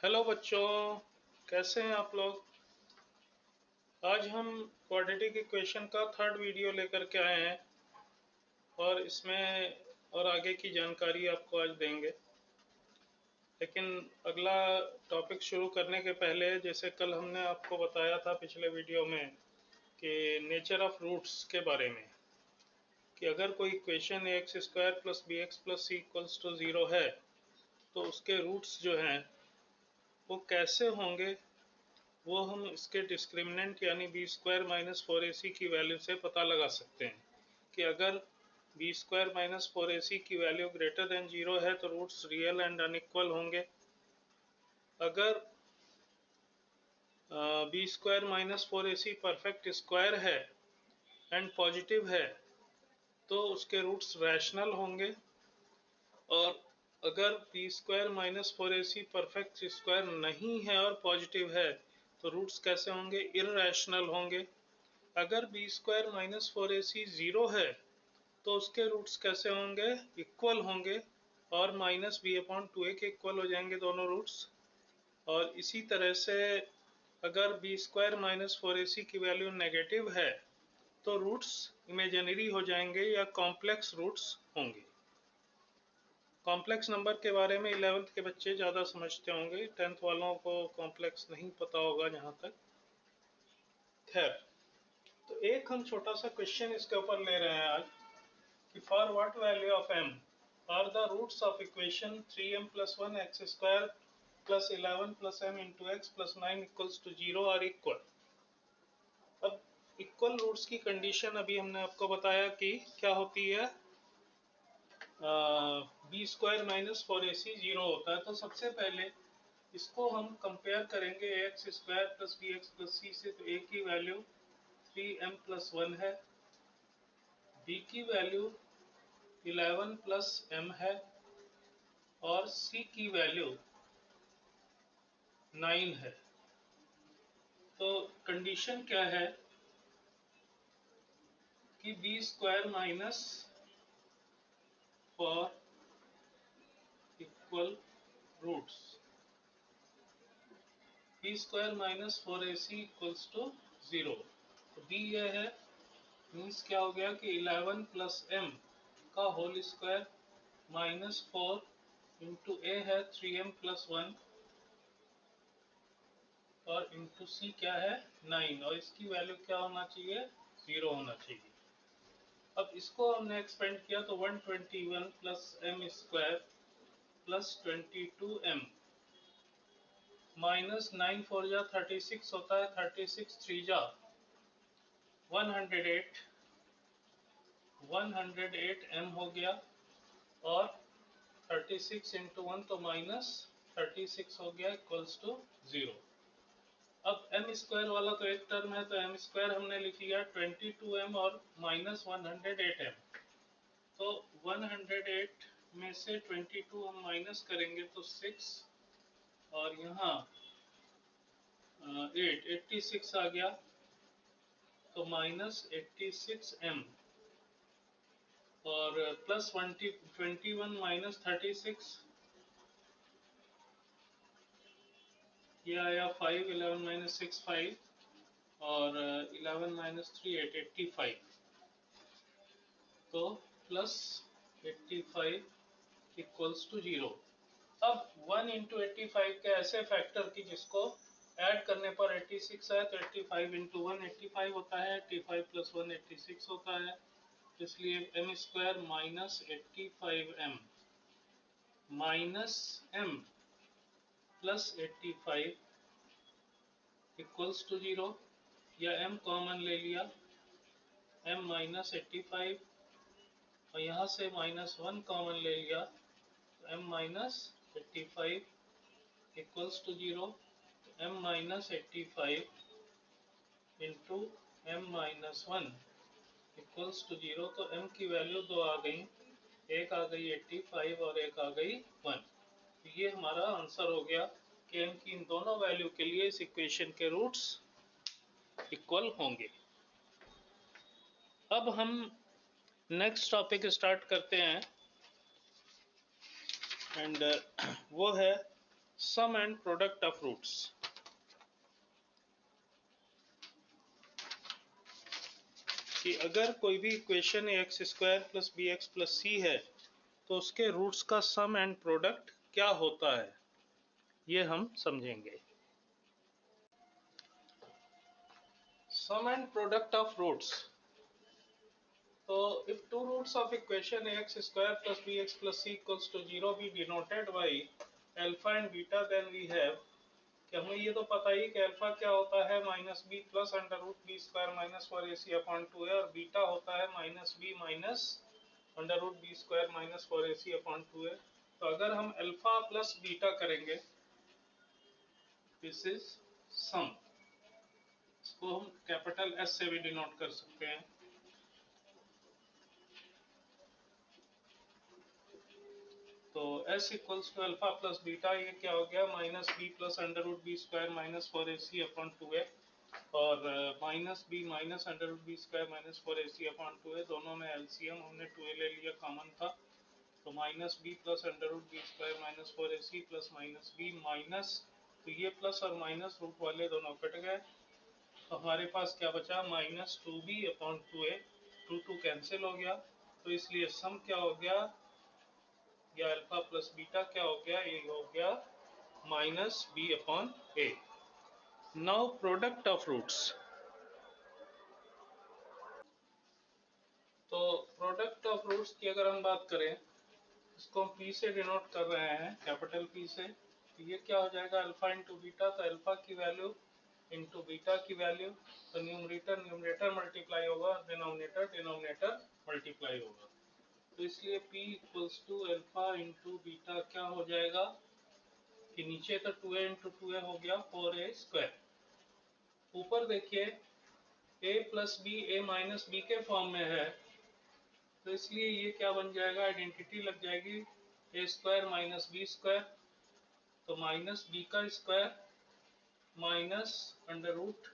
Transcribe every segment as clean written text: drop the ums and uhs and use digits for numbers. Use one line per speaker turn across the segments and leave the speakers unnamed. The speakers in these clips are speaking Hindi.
हेलो बच्चों, कैसे हैं आप लोग। आज हम क्वाड्रेटिक इक्वेशन का थर्ड वीडियो लेकर के आए हैं और इसमें और आगे की जानकारी आपको आज देंगे। लेकिन अगला टॉपिक शुरू करने के पहले, जैसे कल हमने आपको बताया था पिछले वीडियो में कि नेचर ऑफ रूट्स के बारे में, कि अगर कोई इक्वेशन ax² + bx + c = 0 है तो उसके रूट्स जो हैं वो कैसे होंगे, वो हम इसके डिस्क्रिमिनेंट यानी b² - 4ac की वैल्यू से पता लगा सकते हैं कि अगर b² - 4ac की वैल्यू ग्रेटर देन 0 है तो रूट्स रियल एंड अनइक्वल होंगे। अगर b² - 4ac परफेक्ट स्क्वायर है एंड पॉजिटिव है तो उसके रूट्स रैशनल होंगे। और अगर b² - 4ac परफेक्ट स्क्वायर नहीं है और पॉजिटिव है तो रूट्स कैसे होंगे, इररेशनल होंगे। अगर b² - 4ac 0 है तो उसके रूट्स कैसे होंगे, इक्वल होंगे और -b/2a के इक्वल हो जाएंगे दोनों रूट्स। और इसी तरह से अगर b² - 4ac की वैल्यू नेगेटिव है तो रूट्स इमेजिनरी हो जाएंगे या कॉम्प्लेक्स रूट्स होंगे। कॉम्प्लेक्स नंबर के बारे में 11th के बच्चे ज़्यादा समझते होंगे, 10th वालों को कॉम्प्लेक्स नहीं पता होगा जहाँ तक। खैर, तो एक हम छोटा सा क्वेश्चन इसके ऊपर ले रहे हैं आज कि for what value of m are the roots of equation 3m + 1 x² + 11 + m × x + 9 = 0 are equal. अब इक्वल रूट्स की कंडीशन अभी हमने आपको बताया कि क्या होती है, b² - 4ac 0 होता है। तो सबसे पहले इसको हम कंपेयर करेंगे ax² + bx + c से। तो a की वैल्यू 3m + 1 है, b की वैल्यू 11 + m है और c की वैल्यू 9 है। तो कंडीशन क्या है कि b² for equal roots b² - 4ac = 0। तो b यह है, मीन्स क्या हो गया कि 11 + m का होल स्क्वायर -4 इंटू a है 3m + 1 और इंटू c क्या है 9, और इसकी वैल्यू क्या होना चाहिए, 0 होना चाहिए। अब इसको हमने एक्सपेंड किया तो 121 + m² + 22m -9 4 जा 36 होता है, 36 3 जा 108 108m हो गया और 36 इंटू 1 तो -36 हो गया = 0। अब m² वाला तो एक टर्म है तो m² हमने लिख लिया 22m और -108m। तो 108 में से 22 हम माइनस करेंगे तो 6 और यहाँ 86 आ गया तो -86m और प्लस 21 - 36 ये आया 5, 11 - 6 5 और 11 - 3 8 85। तो +85 = 0। अब 1 × 85 के ऐसे फैक्टर की जिसको ऐड करने पर 86 है तो 85 × 1 85 होता है, 85 + 1 86 होता है। इसलिए m² - 85m -m + 85 = 0, या m कॉमन ले लिया, m - 85 और यहाँ से -1 कॉमन ले लिया तो m - 85 = 0। m - 85 into m - 1 = 0। तो m की वैल्यू दो आ गई, एक आ गई 85 और एक आ गई 1। तो ये हमारा आंसर हो गया कि m की इन दोनों वैल्यू के लिए इस इक्वेशन के रूट्स इक्वल होंगे। अब हम नेक्स्ट टॉपिक स्टार्ट करते हैं एंड वो है sum and product of roots. कि अगर कोई भी equation x square plus b x plus c है तो उसके रूट्स का सम एंड प्रोडक्ट क्या होता है, ये हम समझेंगे। सम एंड प्रोडक्ट ऑफ रूट्स। तो if two roots of equation ax square plus bx plus c equals to 0 be denoted by alpha and beta, then we have कि हमें ये तो पता ही कि अल्फा क्या होता है minus B plus under root B square minus 4ac upon 2a, और बीटा होता है minus B minus under root B square minus 4ac upon 2a। तो अगर हम अल्फा प्लस बीटा करेंगे, दिस इज सम, इसको हम कैपिटल एस से भी डिनोट कर सकते हैं। तो s equals to alpha plus beta, ये क्या हो गया minus B plus under root B square minus 4ac upon 2a, और minus B minus under root B square minus 4ac upon 2a, दोनों में एलसीएम हमने 2a ले लिया, कॉमन था। तो minus B plus under root B square minus 4ac plus minus B minus, तो ये प्लस और माइनस रूट वाले दोनों कट गए, तो हमारे पास क्या बचा minus 2b upon 2a, 2 cancel हो गया, तो इसलिए सम क्या हो गया, या अल्फा प्लस बीटा क्या हो गया, ये हो गया minus B upon A. Now product of roots. तो प्रोडक्ट ऑफ रूट्स की अगर हम बात करें, इसको हम पी से डिनोट कर रहे हैं, कैपिटल पी से। तो ये क्या हो जाएगा अल्फा इंटू बीटा, तो अल्फा की वैल्यू इंटू बीटा की वैल्यू, तो न्यूमरेटर न्यूमरेटर मल्टीप्लाई होगा, डिनोमिनेटर डिनोमिनेटर मल्टीप्लाई होगा। तो इसलिए p equals to alpha into beta क्या हो जाएगा कि नीचे तो 2a इंटू 2a हो गया 4a स्क्वायर, ऊपर देखिए a plus B A minus B के फॉर्म में है, तो इसलिए ये क्या बन जाएगा, आइडेंटिटी लग जाएगी A square minus B square, तो माइनस बी का square minus under root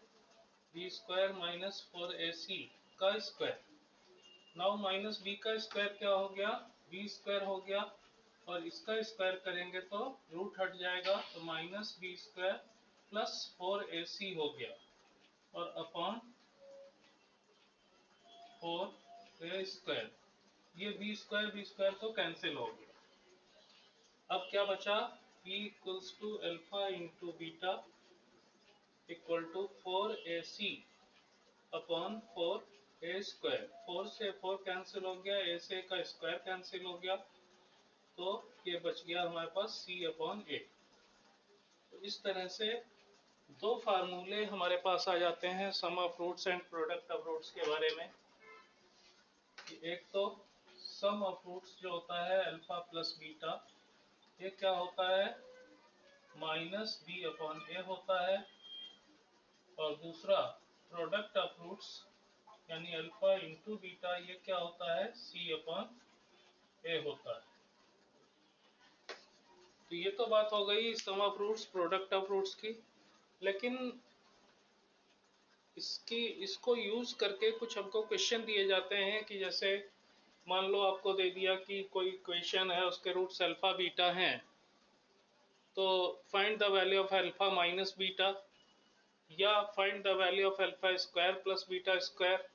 B square minus 4ac का स्क्वायर। नाउ माइनस बी का स्क्वायर क्या हो गया, बी स्क्वायर हो गया, और इसका स्क्वायर करेंगे तो रूट हट जाएगा, तो minus B square plus 4ac हो गया, और अपॉन 4a स्क्वायर, ये बी स्क्वायर तो कैंसिल हो गया। अब क्या बचा, p equals to alpha into beta equal to 4ac upon 4a square, 4 से 4 कैंसिल हो गया, a से का स्क्वायर कैंसिल हो गया, तो ये बच गया हमारे पास c अपॉन a। तो इस तरह से दो फार्मूले हमारे पास आ जाते हैं sum of roots and product of roots के बारे में। एक तो सम ऑफ रूट्स जो होता है अल्फा प्लस बीटा, ये क्या होता है माइनस बी अपॉन ए होता है, और दूसरा प्रोडक्ट ऑफ रूट्स यानी अल्फा इंटू बीटा, ये क्या होता है सी अपॉन ए होता है। तो ये तो बात हो गई sum of roots product of roots की, लेकिन इसको यूज करके कुछ हमको क्वेश्चन दिए जाते हैं कि जैसे मान लो आपको दे दिया कि कोई इक्वेशन है उसके रूट्स अल्फा बीटा हैं, तो find the value of alpha minus beta, या find the value of alpha square plus beta square.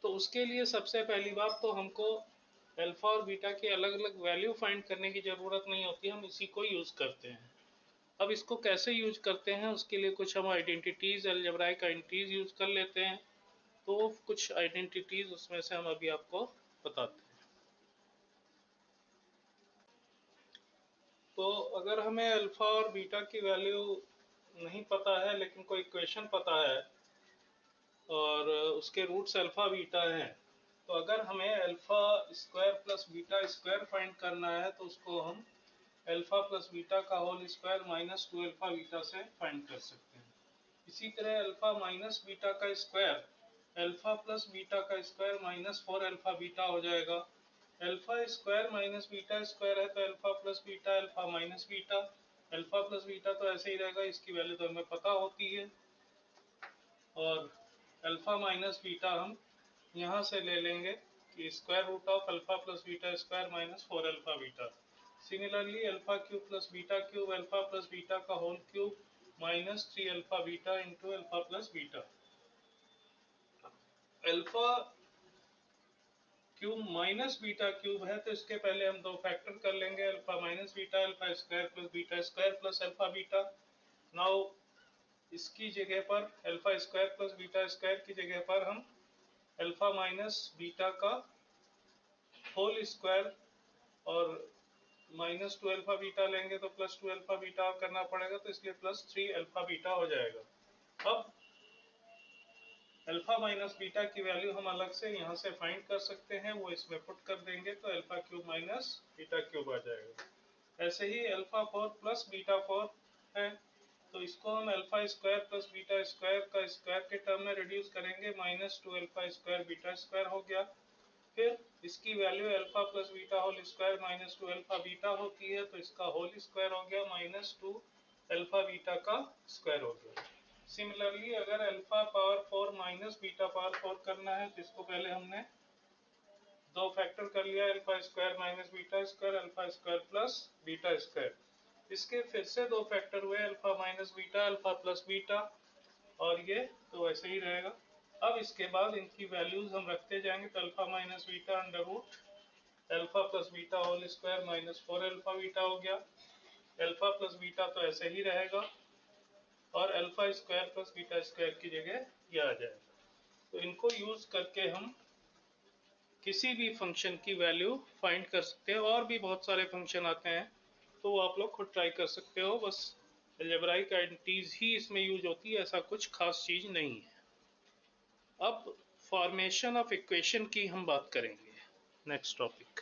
तो उसके लिए सबसे पहली बात तो हमको अल्फा और बीटा की अलग अलग वैल्यू फाइंड करने की ज़रूरत नहीं होती, हम इसी को यूज़ करते हैं। अब इसको कैसे यूज करते हैं उसके लिए कुछ हम आइडेंटिटीज अलजेब्राइक आइडेंटिटीज यूज कर लेते हैं। तो कुछ आइडेंटिटीज उसमें से हम अभी आपको बताते हैं। तो अगर हमें अल्फा और बीटा की वैल्यू नहीं पता है लेकिन कोई इक्वेशन पता है और उसके रूट्स अल्फा बीटा हैं, तो अगर हमें alpha square plus beta square find करना है तो उसको हम अल्फा प्लस बीटा का whole square minus 2 alpha beta से फाइंड कर सकते हैं। इसी तरह अल्फा माइनस बीटा का स्क्वायर अल्फा प्लस बीटा का स्क्वायर माइनस 4 अल्फा बीटा हो जाएगा। Alpha square minus beta square है तो alpha plus beta alpha minus beta, alpha plus beta तो ऐसे ही रहेगा, इसकी वैल्यू तो हमें पता होती है, और अल्फा माइनस बीटा हम यहाँ से ले लेंगे कि square root of alpha plus beta square minus 4 alpha beta. Similarly alpha cube plus beta cube, alpha plus beta का whole cube minus 3 alpha beta into alpha plus beta. Alpha cube minus beta cube है तो इसके पहले हम दो फैक्टर कर लेंगे, alpha minus beta, alpha square plus beta square plus alpha beta. Now इसकी जगह पर alpha square plus beta square की जगह पर हम अल्फा माइनस बीटा का होल स्क्वायर और माइनस 2 अल्फा बीटा लेंगे तो प्लस 2 अल्फा बीटा करना पड़ेगा, तो इसलिए प्लस 3 अल्फा बीटा हो जाएगा। अब अल्फा माइनस बीटा की वैल्यू हम अलग से यहाँ से फाइंड कर सकते हैं, वो इसमें पुट कर देंगे तो alpha cube minus beta cube आ जाएगा। ऐसे ही अल्फा 4 प्लस बीटा 4 है तो इसको हम alpha square plus beta square का स्क्वायर के टर्म में रिड्यूस करेंगे, minus 2 alpha square beta square हो गया। फिर इसकी value alpha plus beta whole square minus 2 alpha beta होती है तो इसका होल स्क्वायर हो गया माइनस 2 अल्फा बीटा का स्क्वायर हो गया। सिमिलरली अगर alpha power 4 minus beta power 4 करना है तो इसको पहले हमने दो फैक्टर कर लिया, alpha square minus beta square, alpha square plus beta square. इसके फिर से दो फैक्टर हुए, alpha minus beta, alpha plus beta, और ये तो वैसे ही रहेगा। अब इसके बाद इनकी वैल्यूज हम रखते जाएंगे तो alpha minus beta under root alpha plus beta whole square minus 4 alpha beta हो गया। अल्फा प्लस बीटा तो ऐसे ही रहेगा और alpha square plus beta square की जगह ये आ जाएगा। तो इनको यूज करके हम किसी भी फंक्शन की वैल्यू फाइंड कर सकते हैं, और भी बहुत सारे फंक्शन आते हैं तो वो आप लोग खुद ट्राई कर सकते हो, बस अलजेब्राइक आइडेंटिटीज ही इसमें यूज होती है, ऐसा कुछ खास चीज नहीं है। अब फॉर्मेशन ऑफ इक्वेशन की हम बात करेंगे, next topic.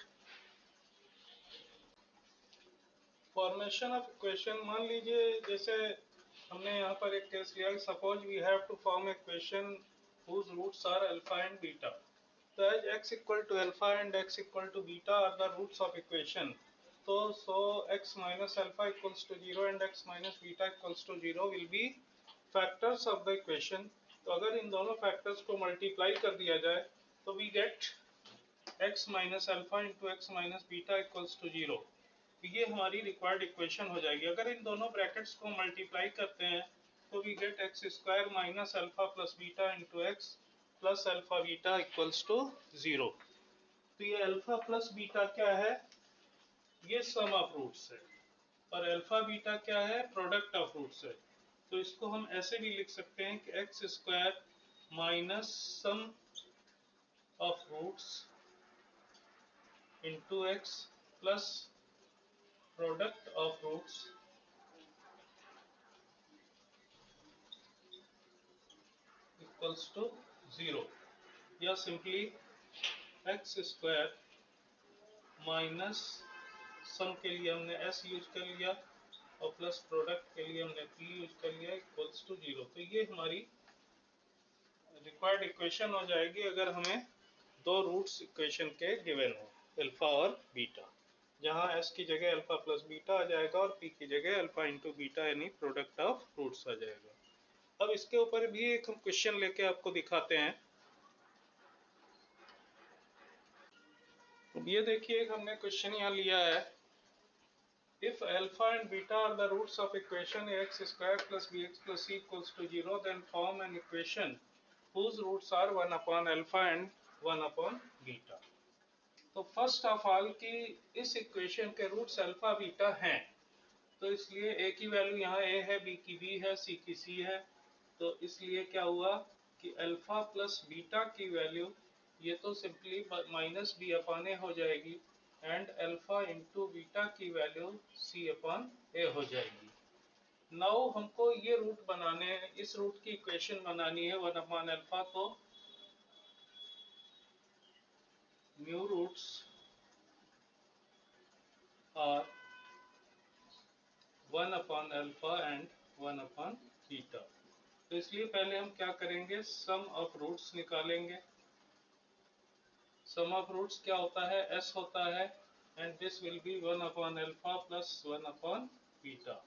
Formation of equation, मान लीजिए जैसे हमने यहाँ पर एक केस लिया, suppose we have to form equation whose roots are alpha and beta. So as x equal to alpha and x equal to beta are the roots of equation, so x minus alpha equals to 0 and x minus beta equals to 0 will be factors of the equation. तो अगर इन दोनों फैक्टर्स को मल्टीप्लाई कर दिया जाए तो we get x minus alpha into X minus beta equals to 0। ये हमारी रिक्वायर्ड इक्वेशन हो जाएगी। अगर इन दोनों ब्रैकेट्स को मल्टीप्लाई करते हैं तो we get X square minus alpha plus beta into X plus alpha beta equals to 0। तो ये अल्फा प्लस बीटा क्या है, ये सम ऑफ रूट्स है, और अल्फा बीटा क्या है, प्रोडक्ट ऑफ रूट्स है। तो इसको हम ऐसे भी लिख सकते हैं कि X square minus sum of roots into X plus product of roots equals to 0, या simply X square minus sum के लिए हमने s यूज कर लिया और प्लस प्रोडक्ट के लिए हमने p यूज कर लिया इक्वल्स टू 0। तो ये हमारी रिक्वायर्ड इक्वेशन हो जाएगी अगर हमें दो रूट्स इक्वेशन के गिवन हो, अल्फा और बीटा, जहां s की जगह अल्फा प्लस बीटा आ जाएगा और p की जगह अल्फा इंटू बीटा यानी प्रोडक्ट ऑफ रूट्स आ जाएगा। अब इसके ऊपर भी एक हम क्वेश्चन लेके आपको दिखाते हैं। ये देखिए हमने क्वेश्चन यहाँ लिया है, if alpha and beta are the roots of equation ax square plus bx plus c equals to 0, then form an equation whose roots are 1 upon alpha and 1 upon beta। तो फर्स्ट ऑफ ऑल कि इस इक्वेशन के रूट्स अल्फा बीटा हैं, तो इसलिए a की वैल्यू यहाँ a है, b की b है, c की c है। तो इसलिए क्या हुआ कि अल्फा प्लस बीटा की वैल्यू ये तो सिंपली माइनस बी अपॉन ए हो जाएगी, एंड अल्फा इंटू बीटा की वैल्यू सी अपॉन ए हो जाएगी। नाउ हमको ये रूट बनाने, इस रूट की इक्वेशन बनानी है 1 अपॉन अल्फा, तो new roots are 1 upon alpha and 1 upon beta. तो इसलिए पहले हम क्या करेंगे, सम ऑफ रूट्स निकालेंगे। सम ऑफ रूट्स क्या होता है, s होता है, and this will be 1 upon alpha plus 1 upon beta.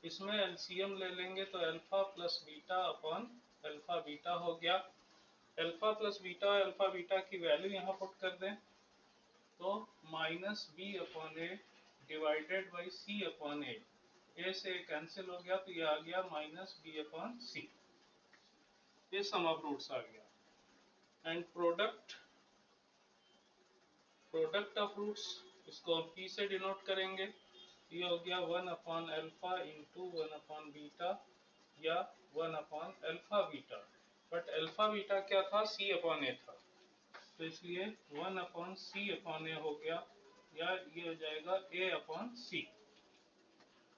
इसमें एलसीएम ले लेंगे तो alpha plus beta upon alpha beta हो गया। Alpha plus beta alpha beta की वैल्यू यहाँ पुट कर दें तो minus B upon a divided by c upon a, a से कैंसिल हो गया तो ये आ गया माइनस बी अपॉन सी, ये सम ऑफ रूट्स आ गया। एंड प्रोडक्ट ऑफ रूट्स, इसको हम पी से डिनोट करेंगे, ये हो गया 1 upon alpha into 1 upon beta या 1 upon alpha beta, but alpha beta क्या था, सी अपॉन ए था, तो इसलिए 1 अपॉन सी अपॉन ए हो गया, या ये हो जाएगा ए अपॉन सी।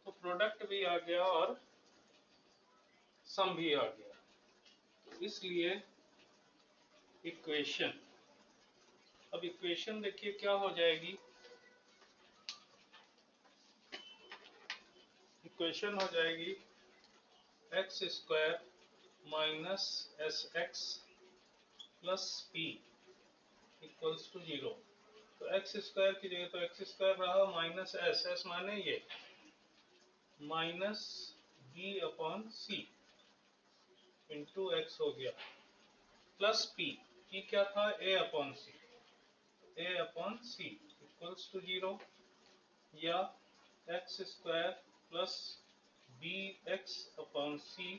तो प्रोडक्ट भी आ गया और सम भी आ गया, तो इसलिए इक्वेशन, अब इक्वेशन देखिए क्या हो जाएगी, इक्वेशन हो जाएगी x square minus s x plus p equals to 0। तो एक्स स्क्वायर की जगह तो एक्स स्क्वायर रहा, माइनस एस, एस माने ये minus B upon c into x हो गया, प्लस पी, पी क्या था, a upon c, a upon c equals to 0, या x square plus b x upon c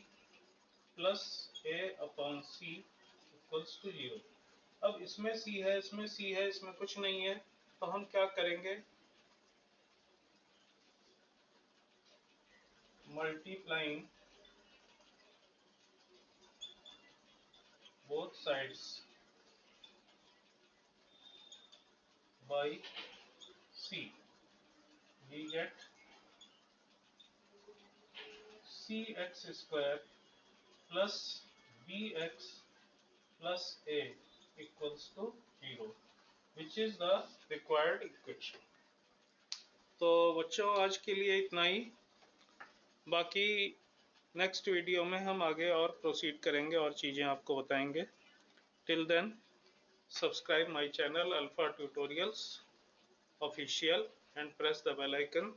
plus a upon c equals to 0। अब इसमें सी है, इसमें सी है, इसमें कुछ नहीं है, तो हम क्या करेंगे, multiplying both sides by c, we get cx square plus bx plus a equals to 0, which is the required equation। तो बच्चों आज के लिए इतना ही, बाकी नेक्स्ट वीडियो में हम आगे और प्रोसीड करेंगे और चीज़ें आपको बताएंगे। Till then subscribe my channel alpha tutorials official and press the bell icon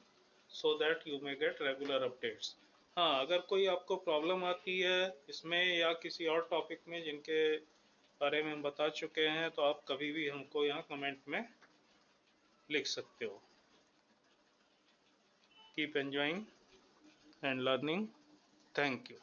so that you may get regular updates. हाँ, अगर कोई आपको प्रॉब्लम आती है इसमें या किसी और टॉपिक में जिनके बारे में हम बता चुके हैं, तो आप कभी भी हमको यहाँ कमेंट में लिख सकते हो। Keep enjoying and learning. Thank you.